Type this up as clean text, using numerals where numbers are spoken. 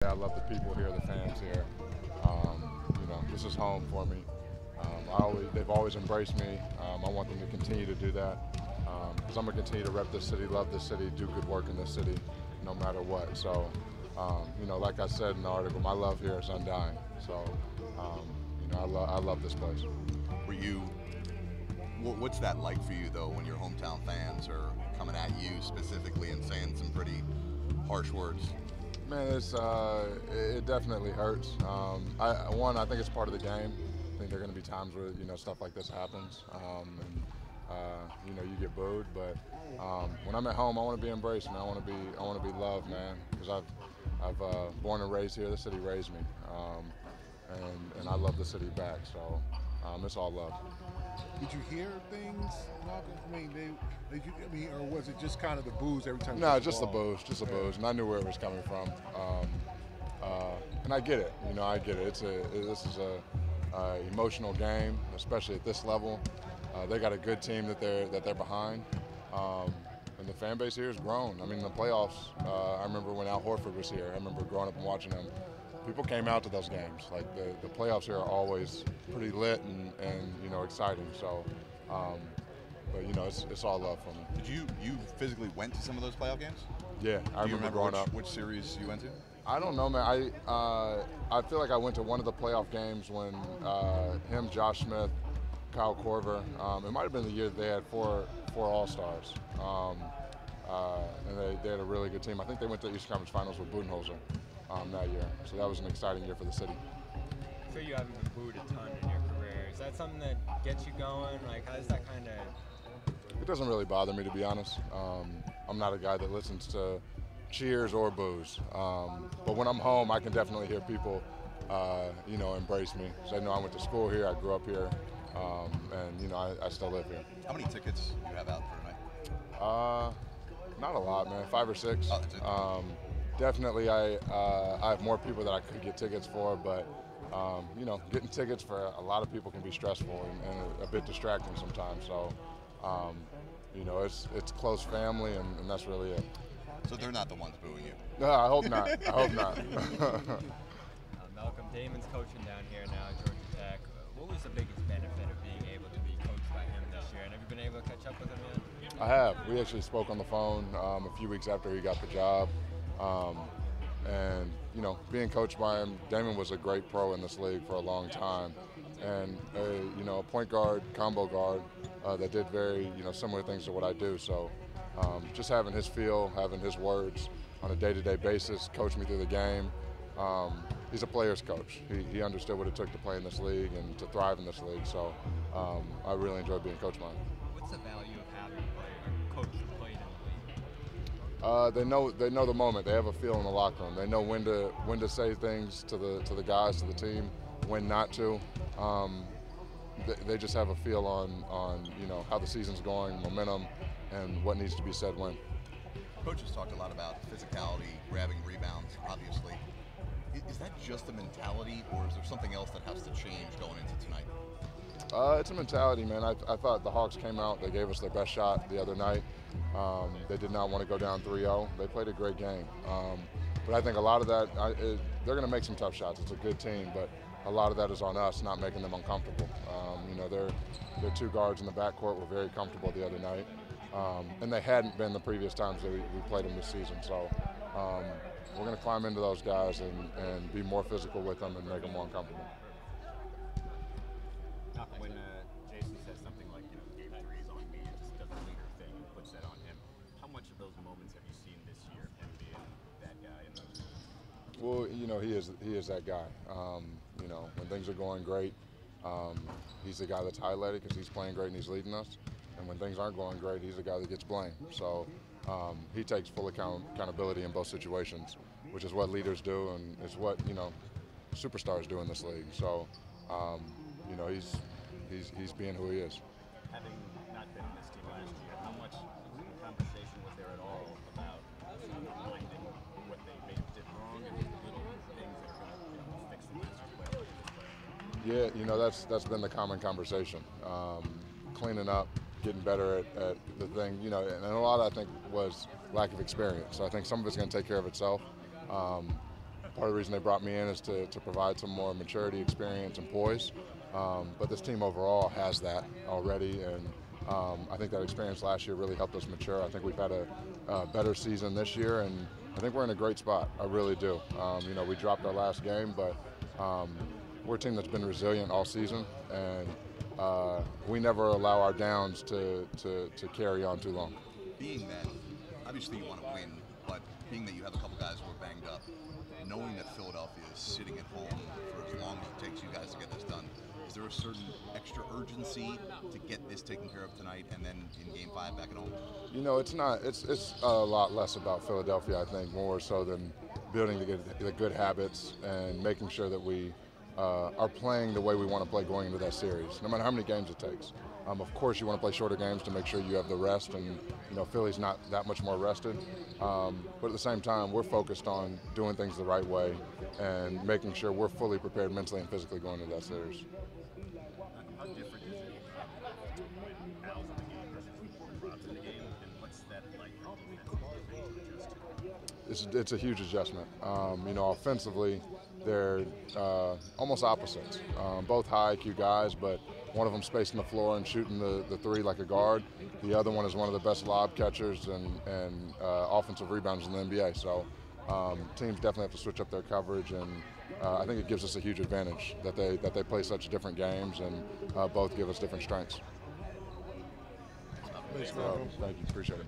I love the people here, the fans here. This is home for me. They've always embraced me. I want them to continue to do that because I'm going to continue to rep this city, love this city, do good work in this city, no matter what. So, like I said in the article, my love here is undying. So, I love this place. Were you? What's that like for you though, when your hometown fans are coming at you specifically and saying some pretty harsh words? Man, it definitely hurts. I think it's part of the game. I think there are going to be times where stuff like this happens, you get booed. But when I'm at home, I want to be embraced, and I want to be loved, man. Because I've born and raised here. The city raised me, and I love the city back. So it's all love. Did you hear things, Malcolm? Or was it just kind of the booze every time? No, just the booze, and I knew where it was coming from. And I get it. I get it. This is a emotional game, especially at this level. They got a good team that they're behind, and the fan base here has grown. I mean, the playoffs. I remember when Al Horford was here. I remember growing up and watching him. People came out to those games. Like the playoffs here are always pretty lit and exciting. So, but it's all love for me. Did you physically went to some of those playoff games? Yeah, I remember growing up. Which series you went to? I don't know, man. I feel like I went to one of the playoff games when him, Josh Smith, Kyle Korver. It might have been the year that they had four All-Stars, and they had a really good team. I think they went to the Eastern Conference Finals with Budenholzer that year. So that was an exciting year for the city. So you haven't been booed a ton in your career. Is that something that gets you going? Like, how does that kind of? It doesn't really bother me, to be honest. I'm not a guy that listens to cheers or boos. But when I'm home, I can definitely hear people, embrace me. So I know I went to school here, I grew up here, and I still live here. How many tickets do you have out for tonight? Not a lot, man. 5 or 6. Oh, that's it. Definitely, I have more people that I could get tickets for, but getting tickets for a lot of people can be stressful and a bit distracting sometimes. So, it's close family, and that's really it. So they're not the ones booing you? No, I hope not. I hope not. Malcolm, Damon's coaching down here now at Georgia Tech. What was the biggest benefit of being able to be coached by him this year? And have you been able to catch up with him yet? I have. We actually spoke on the phone a few weeks after he got the job. Being coached by him, Damon was a great pro in this league for a long time, and a point guard, combo guard that did very similar things to what I do. So just having his feel, having his words on a day-to-day basis, coach me through the game. He's a player's coach. He understood what it took to play in this league and to thrive in this league. So I really enjoyed being coached by him. What's the value of having a coach who played in the league? They know the moment. They have a feel in the locker room. They know when to say things to the guys, to the team, when not to. They just have a feel on how the season's going, momentum, and what needs to be said when. Coach has talked a lot about physicality, grabbing rebounds, obviously. Is that just a mentality, or is there something else that has to change going into tonight? It's a mentality, man. I thought the Hawks came out. They gave us their best shot the other night. They did not want to go down 3-0. They played a great game. But I think a lot of that, they're going to make some tough shots. It's a good team, but a lot of that is on us not making them uncomfortable. Their two guards in the backcourt were very comfortable the other night, and they hadn't been the previous times that we played them this season. So we're going to climb into those guys and be more physical with them and make them more uncomfortable. When Jayson says something like, game 3 is on me, and just does the leader thing and puts that on him, how much of those moments have you seen this year, him being that guy in those moments? Well, he is that guy. When things are going great, he's the guy that's highlighted because he's playing great and he's leading us. And when things aren't going great, he's the guy that gets blamed. So he takes full accountability in both situations, which is what leaders do and it's what superstars do in this league. So he's being who he is. Having not been in this team last year, how much conversation was there at all about finding what they maybe did wrong and little things that are going to fix the last play? Yeah, that's been the common conversation. Cleaning up, getting better at the thing, and a lot I think was lack of experience. So I think some of it's going to take care of itself. Part of the reason they brought me in is to provide some more maturity, experience, and poise. But this team overall has that already, and I think that experience last year really helped us mature. I think we've had a better season this year, and I think we're in a great spot. I really do. You know, we dropped our last game, but we're a team that's been resilient all season, and we never allow our downs to carry on too long. Being that, obviously you want to win, but being that you have a couple guys who are banged up, knowing that Philadelphia is sitting at home for as long as it takes you guys to get this done, is there a certain extra urgency to get this taken care of tonight and then in Game 5 back at home? You know, it's not. It's a lot less about Philadelphia, I think, more so than building the good habits and making sure that we are playing the way we want to play going into that series, no matter how many games it takes. Of course, you want to play shorter games to make sure you have the rest, and you know Philly's not that much more rested. But at the same time, we're focused on doing things the right way and making sure we're fully prepared mentally and physically going into that series. How different is it when Al's in the game versus when Rob's in the game, and what's that like for defense to adjust to? It's a huge adjustment. You know, offensively, they're almost opposites. Both high IQ guys, but one of them spacing the floor and shooting the three like a guard. The other one is one of the best lob catchers and offensive rebounders in the NBA. So teams definitely have to switch up their coverage, and I think it gives us a huge advantage that they play such different games and both give us different strengths. Thanks, Thank you, appreciate it.